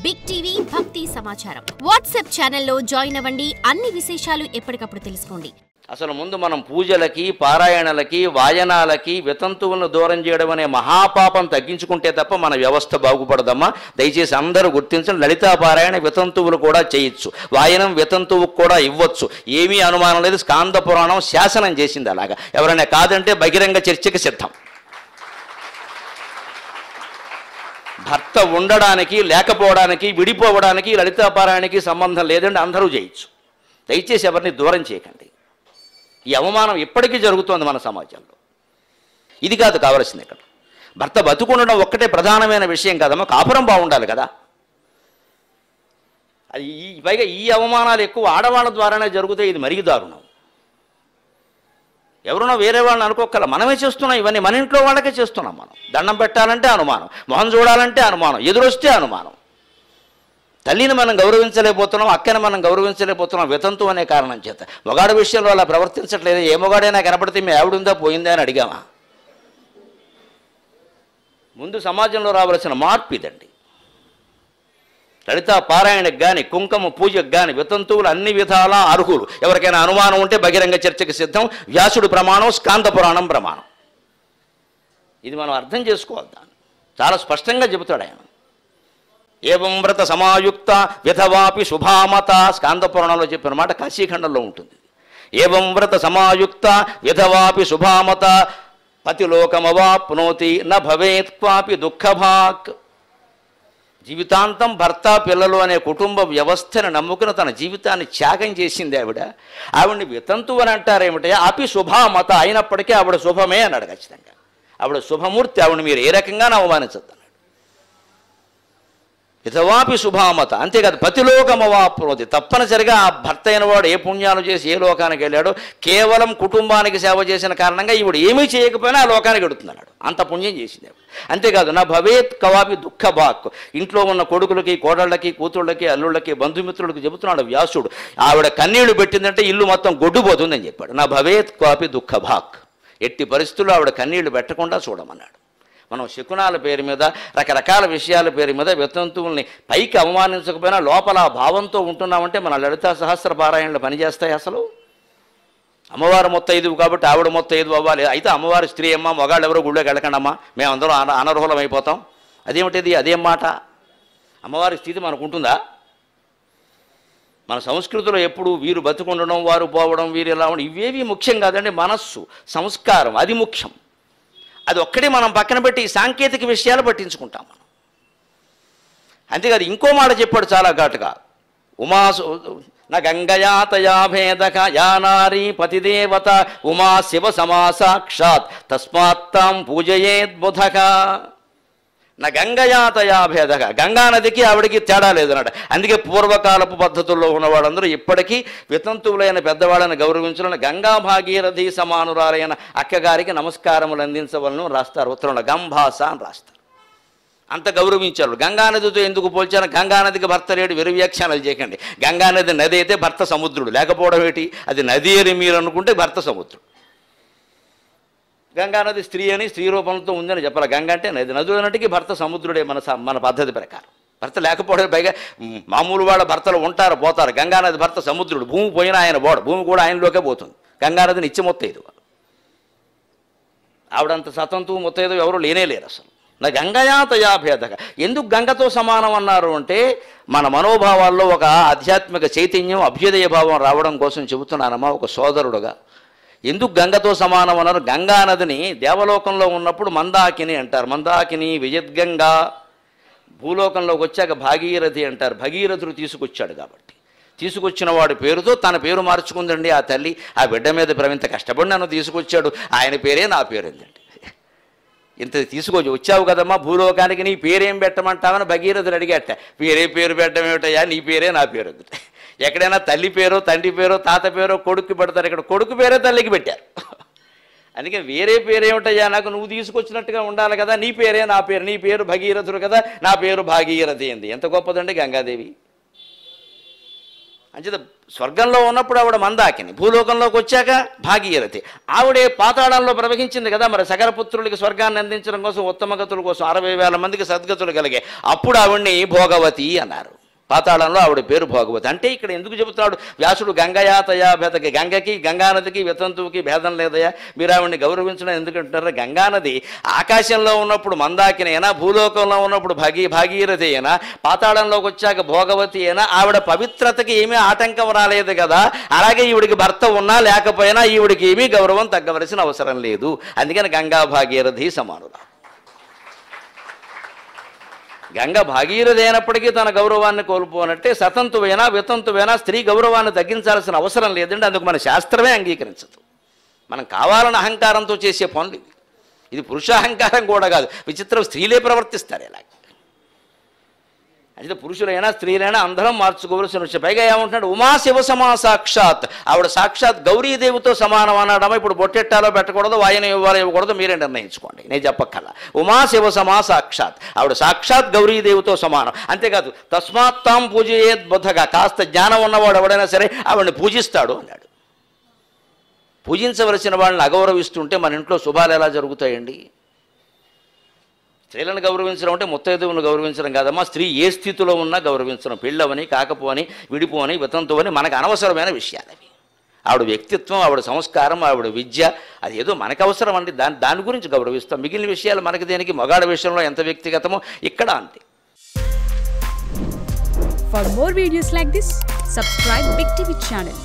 Big TV భక్తి సమాచారం WhatsApp ఛానల్లో జాయిన్ అవ్వండి. అన్ని విశేషాలు ఎప్పటికప్పుడు తెలుసుకోండి. అసలు ముందు మనం పూజలకి, పారాయణలకి, వాయనాలకి వితంతువులను దూరం చేయడం అనే మహాపాపం తగ్గించుకుంటే తప్ప మన వ్యవస్థ బాగుపడదమ్మా. దయచేసి అందరూ గుర్తించండి. లలితా పారాయణ వితంతువులు కూడా చేయొచ్చు, వాయనం వితంతువుకు కూడా ఇవ్వచ్చు. ఏమీ అనుమానం లేదు. స్కాంద పురాణం శాసనం చేసింది అలాగా. ఎవరైనా కాదంటే బహిరంగ చర్చకి సిద్ధం. భర్త ఉండడానికి, లేకపోవడానికి, విడిపోవడానికి లలితా పారాయణకి సంబంధం లేదండి. అందరూ చేయొచ్చు. దయచేసి ఎవరిని దూరం చేయకండి. ఈ అవమానం ఇప్పటికీ జరుగుతోంది మన సమాజంలో. ఇది కాదు కావలసింది. ఇక్కడ భర్త బతుకుండడం ఒక్కటే ప్రధానమైన విషయం కాదమ్మా. కాపురం బాగుండాలి కదా. అది పైగా ఈ అవమానాలు ఎక్కువ ఆడవాళ్ళ ద్వారానే జరుగుతాయి. ఇది మరీ దారుణం. ఎవరునో వేరే వాళ్ళని అనుకోగల, మనమే చేస్తున్నాం ఇవన్నీ. మన ఇంట్లో వాళ్ళకే చేస్తున్నాం. మనం దండం పెట్టాలంటే అనుమానం, మొహం చూడాలంటే అనుమానం, ఎదురొస్తే అనుమానం. తల్లిని మనం గౌరవించలేకపోతున్నాం, అక్కని మనం గౌరవించలేకపోతున్నాం వితంతు అనే కారణం చేత. మొగాడు విషయంలో అలా ప్రవర్తించట్లేదు. ఏ మొగాడైనా కనపడితే మీ ఆవిడుందా పోయిందా అని అడిగామా? ముందు సమాజంలో రావాల్సిన మార్పు ఇదండి. లలితా పారాయణకు కానీ, కుంకుమ పూజకు కానీ వితంతువులు అన్ని విధాలా అర్హులు. ఎవరికైనా అనుమానం ఉంటే బహిరంగ చర్చకి సిద్ధం. వ్యాసుడు ప్రమాణం, స్కాంద పురాణం ప్రమాణం. ఇది మనం అర్థం చేసుకోవాలి. దాన్ని చాలా స్పష్టంగా చెబుతాడు ఆయన. ఏవం వ్రత సమాయుక్త విధవాపి శుభామత. స్కాంద పురాణంలో చెప్పిన మాట కాశీఖండంలో ఉంటుంది. ఏవం వ్రత సమాయుక్త విధవాపి శుభామత పతిలోకమవాప్నోతి న భవేత్ క్వాపి దుఃఖభాక్. జీవితాంతం భర్త, పిల్లలు అనే కుటుంబ వ్యవస్థను నమ్ముకుని తన జీవితాన్ని త్యాగం చేసింది ఆవిడ. ఆవిడ్ని వితంతువు అని అంటారేమిటే? అపి శుభామత అయినప్పటికీ ఆవిడ శుభమే అన్నాడు ఖచ్చితంగా. ఆవిడ శుభమూర్తి. ఆవిడ మీరు ఏ రకంగా అవమానించద్దు. విధవాపి శుభామత. అంతేకాదు పతిలోకమవాప్నోతి. తప్పనిసరిగా ఆ భర్త అయిన వాడు ఏ పుణ్యాలు చేసి ఏ లోకానికి వెళ్ళాడో కేవలం కుటుంబానికి సేవ చేసిన కారణంగా ఈవిడ ఏమీ చేయకపోయినా ఆ లోకానికి వెడుతున్నాడు. అంత పుణ్యం చేసింది ఆవిడ. అంతేకాదు నా భవేత్ కవాపి దుఃఖభాక్. ఇంట్లో ఉన్న కొడుకులకి, కోడళ్ళకి, కూతుళ్ళకి, అల్లుళ్ళకి, బంధుమిత్రులకి చెబుతున్నాడు వ్యాసుడు. ఆవిడ కన్నీళ్లు పెట్టిందంటే ఇల్లు మొత్తం గొడ్డుపోతుందని చెప్పాడు. నా భవేత్ కవాపి దుఃఖభాక్. ఎట్టి పరిస్థితుల్లో ఆవిడ కన్నీళ్లు పెట్టకుండా చూడమన్నాడు. మనం శకునాల పేరు మీద, రకరకాల విషయాల పేరు మీద వితంతువుల్ని పైకి అవమానించకపోయినా లోపల భావంతో ఉంటున్నామంటే మన లలితా సహస్ర పారాయణలు పనిచేస్తాయి. అసలు అమ్మవారు మొత్తైదువు కాబట్టి ఆవిడ మొత్తైదు అవ్వాలి. అయితే అమ్మవారి స్త్రీ అమ్మ, మగాళ్ళు ఎవరో గుళ్ళోకి వెళ్ళకండమ్మా, మేమందరం అనర్హులం అయిపోతాం. అదేమిటిది? అదేం మాట? అమ్మవారి స్థితి మనకు ఉంటుందా? మన సంస్కృతిలో ఎప్పుడు వీరు బతుకుండడం, వారు పోవడం, వీరు ఎలా ఉండడం ఇవేవి ముఖ్యం కాదండి. మనస్సు, సంస్కారం అది ముఖ్యం. అది ఒక్కడే మనం పక్కన పెట్టి ఈ సాంకేతిక విషయాలు పట్టించుకుంటాం మనం. అంతేకాదు ఇంకో మాట చెప్పాడు చాలా ఘాటుగా. ఉమాసు నా గంగయాతయా భేదక యా నారీ పతిదేవత ఉమా శివ సమాసాక్షాత్ తస్మాత్తాం పూజయేద్బుధక. నా గంగయాతయా భేదక. గంగానదికి ఆవిడికి తేడా లేదన్నాడు. అందుకే పూర్వకాలపు పద్ధతుల్లో ఉన్నవాళ్ళందరూ ఇప్పటికీ వితంతువులైన పెద్దవాళ్ళని గౌరవించాలని గంగా భాగీరథి సమానురాలైన అక్కగారికి నమస్కారములు అందించవలను రాస్తారు. ఉత్తరంలో గంభాస అని రాస్తారు. అంత గౌరవించారు. గంగానదితో ఎందుకు పోల్చాను? గంగానదికి భర్త లేడు, వెరు వ్యాఖ్యానాలు చేయకండి. గంగానది నది అయితే భర్త సముద్రుడు. లేకపోవడం ఏంటి? అది నది అని మీరు అనుకుంటే భర్త సముద్రుడు. గంగానది స్త్రీ అని, స్త్రీ రూపంతో ఉందని చెప్పాలి. గంగ అంటే నది. నదులన్నిటికీ భర్త సముద్రుడే మన పద్ధతి ప్రకారం. భర్త లేకపోవడం పైగా మామూలు వాళ్ళ భర్తలు ఉంటారు, పోతారు. గంగానది భర్త సముద్రుడు. భూమి పోయినా ఆయన పోడు, భూమి కూడా ఆయనలోకే పోతుంది. గంగానది నిత్య మొత్తైదు. ఆవిడంత సతంతువు మొత్తైదు ఎవరు లేనేలేరు అసలు. నా గంగయాతయా భేదక. ఎందుకు గంగతో సమానం అన్నారు అంటే మన మనోభావాల్లో ఒక ఆధ్యాత్మిక చైతన్యం, అభ్యుదయ భావం రావడం కోసం చెబుతున్నానమ్మా ఒక సోదరుడుగా. ఎందుకు గంగతో సమానం అన్నారు? గంగానదిని దేవలోకంలో ఉన్నప్పుడు మందాకిని అంటారు. మందాకిని విజద్గంగా. భూలోకంలోకి వచ్చాక భాగీరథి అంటారు. భగీరథుడు తీసుకొచ్చాడు కాబట్టి. తీసుకొచ్చిన వాడి పేరుతో తన పేరు మార్చుకుందండి ఆ తల్లి. ఆ బిడ్డ మీద ఇంత కష్టపడి నన్ను తీసుకొచ్చాడు, ఆయన పేరే నా పేరు ఏంటండి. ఇంత తీసుకొచ్చి వచ్చావు కదమ్మా భూలోకానికి, నీ పేరేం పెట్టమంటావని భగీరథుడు అడిగట. వేరే పేరు పెట్టడం ఏమిటయ్యా, నీ పేరే నా పేరు. ఎక్కడైనా తల్లి పేరో, తండ్రి పేరో, తాత పేరో కొడుకు పెడతారు. ఇక్కడ కొడుకు పేరే తల్లికి పెట్టారు. అందుకే వేరే పేరేమిటయ్యా, నాకు నువ్వు తీసుకొచ్చినట్టుగా ఉండాలి కదా, నీ పేరే నా పేరు. నీ పేరు భగీరథుడు కదా, నా పేరు భాగీరథి అంది. ఎంత గొప్పదండి గంగాదేవి. అంచేత స్వర్గంలో ఉన్నప్పుడు ఆవిడ మందాకిని, భూలోకంలోకి వచ్చాక భాగీరథి. ఆవిడే పాతాళంలో ప్రవహించింది కదా, మరి సకల పుత్రులకి స్వర్గాన్ని అందించడం కోసం, ఉత్తమ గతుల కోసం 60,000 మందికి సద్గతులు కలిగే. అప్పుడు ఆవిడ్ని భోగవతి అన్నారు. పాతాళంలో ఆవిడ పేరు భోగవతి. అంటే ఇక్కడ ఎందుకు చెబుతున్నాడు వ్యాసుడు, గంగయాతయా భేదకి, గంగకి గంగానదికి వితంతువుకి భేదం లేదయా, మీరు ఆవిడ్ని గౌరవించడం ఎందుకంటున్నారా? గంగానది ఆకాశంలో ఉన్నప్పుడు మందాకిని అయినా, భూలోకంలో ఉన్నప్పుడు భాగీరథి అయినా, పాతాళంలోకి వచ్చాక భోగవతి అయినా ఆవిడ పవిత్రతకి ఏమీ ఆటంకం రాలేదు కదా. అలాగే ఈవిడికి భర్త ఉన్నా లేకపోయినా ఈవిడికి ఏమీ గౌరవం తగ్గవలసిన అవసరం లేదు. అందుకని గంగా భాగీరథి సమానులు. గంగ భాగీరథి అయినప్పటికీ తన గౌరవాన్ని కోల్పోనట్టే సతంతువైనా వితంతువైనా స్త్రీ గౌరవాన్ని తగ్గించాల్సిన అవసరం లేదండి. అందుకు మన శాస్త్రమే అంగీకరించదు. మనం కావాలని అహంకారంతో చేసే పనులు ఇది పురుషాహంకారం కూడా కాదు. విచిత్రం, స్త్రీలే ప్రవర్తిస్తారు ఇలా. అయితే పురుషులైనా స్త్రీలైనా అందరం మార్చుకోవలసిన విషయం. పైగా ఏమంటున్నాడు, ఉమా శివ సమా సాక్షాత్, ఆవిడ సాక్షాత్ గౌరీదేవితో సమానం అన్నాడమ్మా. ఇప్పుడు బొట్టెట్టాలో పెట్టకూడదు, వాయన ఇవ్వాలో ఇవ్వకూడదు మీరే నిర్ణయించుకోండి, నేను చెప్పక్కర్లా. ఉమా శివ సమా సాక్షాత్, ఆవిడ సాక్షాత్ గౌరీదేవితో సమానం. అంతేకాదు తస్మాత్ తాం పూజయేత్ బుద్ధగా, కాస్త జ్ఞానం ఉన్నవాడు ఎవడైనా సరే ఆవిడని పూజిస్తాడు అన్నాడు. పూజించవలసిన వాళ్ళని అగౌరవిస్తుంటే మన ఇంట్లో శుభాలు ఎలా జరుగుతాయండి? స్త్రీలను గౌరవించడం అంటే ముత్తైదువులను గౌరవించడం కాదమ్మా. స్త్రీ ఏ స్థితిలో ఉన్నా గౌరవించడం. పెళ్ళవని, కాకపోని, విడిపోని, వితంతువని మనకు అనవసరమైన విషయాలు అవి. ఆవిడ వ్యక్తిత్వం, ఆవిడ సంస్కారం, ఆవిడ విద్య, అది ఏదో మనకు అవసరం అండి. దాని గురించి గౌరవిస్తాం. మిగిలిన విషయాలు మనకి దేనికి? మగాడ విషయంలో ఎంత వ్యక్తిగతమో ఇక్కడ అంతే. For more videos like this, subscribe Big TV channel.